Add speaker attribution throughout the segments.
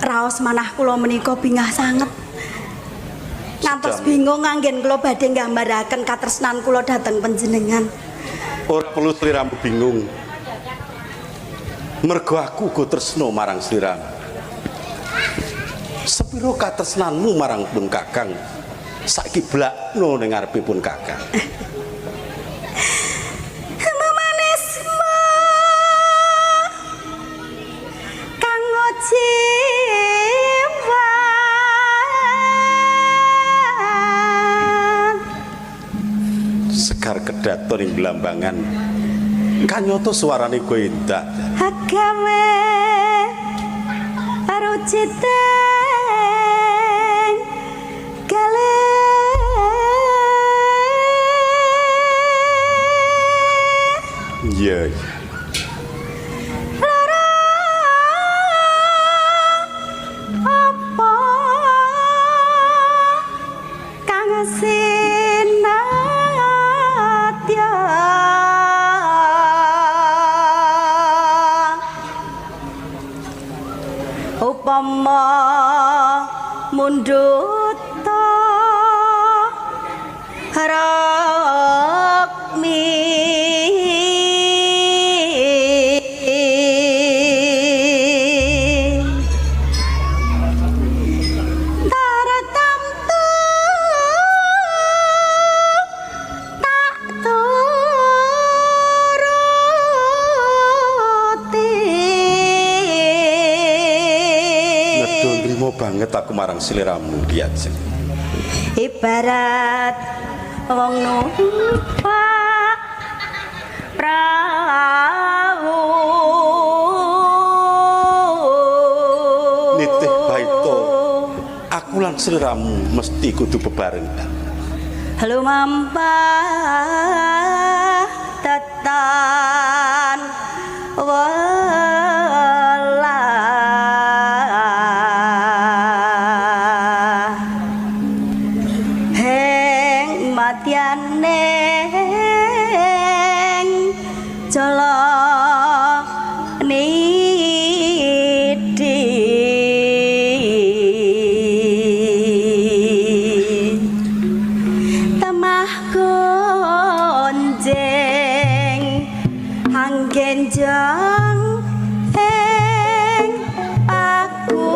Speaker 1: raos manah kula menika bingah sanget. Ngantos bingung nganggen kula badhe nggambaraken katresnan kula dhateng panjenengan.
Speaker 2: Ora perlu sliramu bingung. Mergo aku uga tresna marang sliramu. Sepiro katresnanmu marang pun Kakang saiki blakno ning ngarepipun Kakang.
Speaker 1: Manismu kang jiwa
Speaker 2: Sekar kedaton ing blambangan kanyata suarane kowe endah.
Speaker 1: agawe arucite
Speaker 2: Iya.
Speaker 1: Apa kang sinatya upama mundut harapmi
Speaker 2: banget aku marang sliramu Diajeng.
Speaker 1: Ibarat wong numpak prau
Speaker 2: nitih baito aku lan sliramu mesti kudu bebarengan.
Speaker 1: Lumampah tetan neng jala nidi temah gonjeng anggenjang eng aku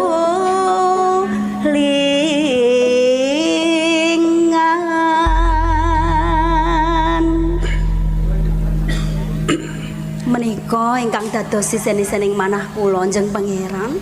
Speaker 1: menika ingkang dados siseni-sening manah kula njeng pangeran.